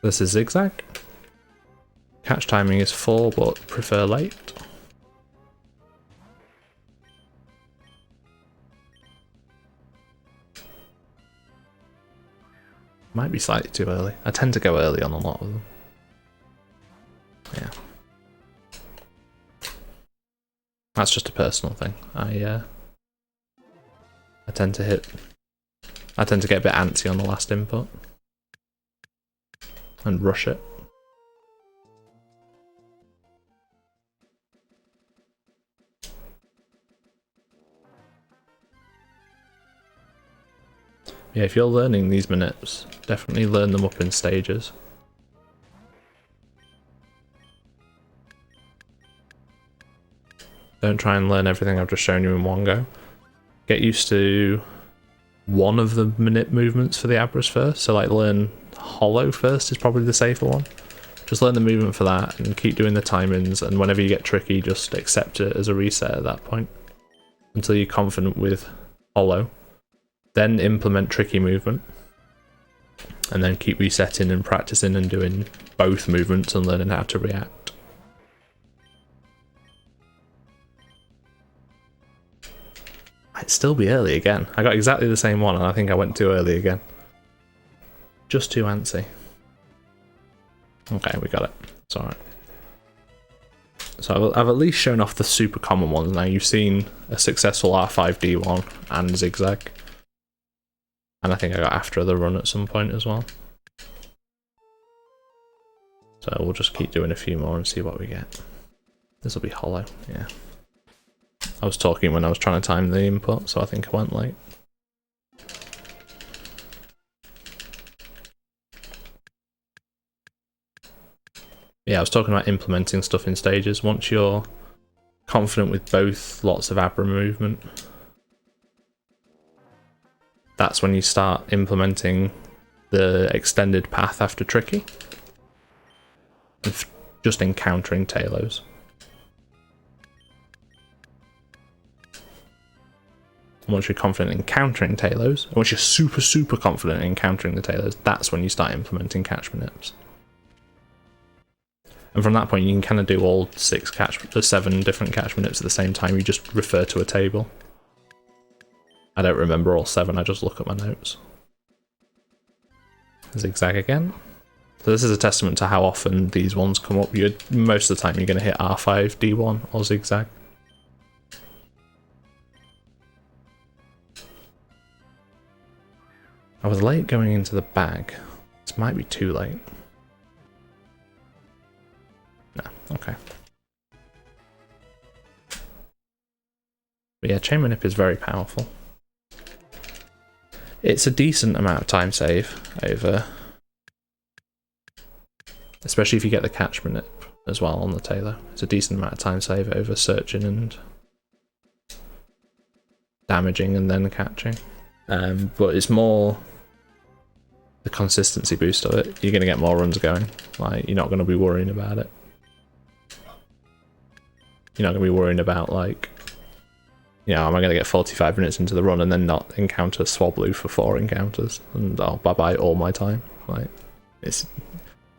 This is zigzag. Catch timing is 4, but prefer late. Might be slightly too early. I tend to go early on a lot of them. Yeah. That's just a personal thing. I tend to get a bit antsy on the last input. And rush it. Yeah, if you're learning these manips, definitely learn them up in stages. Don't try and learn everything I've just shown you in one go. Get used to one of the manip movements for the Abras first, so like learn hollow first is probably the safer one. Just learn the movement for that and keep doing the timings, and whenever you get tricky just accept it as a reset at that point until you're confident with hollow. Then implement tricky movement and then keep resetting and practicing and doing both movements and learning how to react. Might still be early again. I got exactly the same one and I think I went too early again. Just too antsy. Okay, we got it. It's alright. So I've at least shown off the super common ones. Now you've seen a successful R5D1 and zigzag. And I think I got after the run at some point as well. So we'll just keep doing a few more and see what we get. This will be hollow, yeah. I was talking when I was trying to time the input, so I think I went late. Yeah, I was talking about implementing stuff in stages. Once you're confident with both lots of Abra movement, that's when you start implementing the extended path after tricky. Just encountering Tailows. Once you're confident in encountering Tailows, and once you're super confident in encountering the Tailows, that's when you start implementing catchment nips. And from that point, you can kind of do all 7 different catchment nips at the same time. You just refer to a table. I don't remember all 7, I just look at my notes. Zigzag again. So this is a testament to how often these ones come up. Most of the time you're going to hit R5, D1 or zigzag. I was late going into the bag. This might be too late. No, okay. But yeah, chain manip is very powerful. It's a decent amount of time save over, especially if you get the catch manip as well on the Tailow. It's a decent amount of time save over searching and damaging and then catching. But it's more the consistency boost of it. You're going to get more runs going. Like, you're not going to be worrying about it. You're not going to be worrying about, like, you know, am I going to get 45 minutes into the run and then not encounter Swablu for 4 encounters? And oh, bye-bye all my time. Like, it's,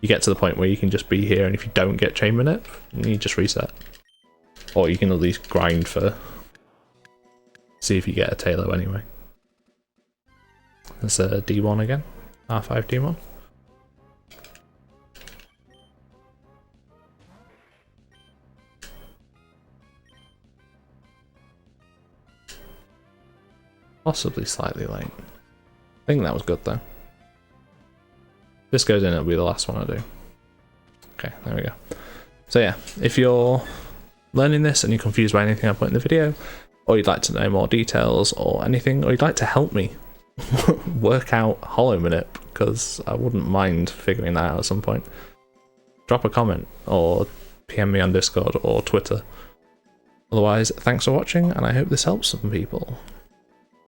you get to the point where you can just be here, and if you don't get chain manip, you just reset. Or you can at least grind for... see if you get a Tailow anyway. There's a D1 again, R5 D1. Possibly slightly late. I think that was good though. This goes in, it'll be the last one I do. Okay, there we go. So yeah, if you're learning this and you're confused by anything I put in the video, or you'd like to know more details or anything, or you'd like to help me work out Hollow Manip, because I wouldn't mind figuring that out at some point, drop a comment or PM me on Discord or Twitter. Otherwise, thanks for watching, and I hope this helps some people.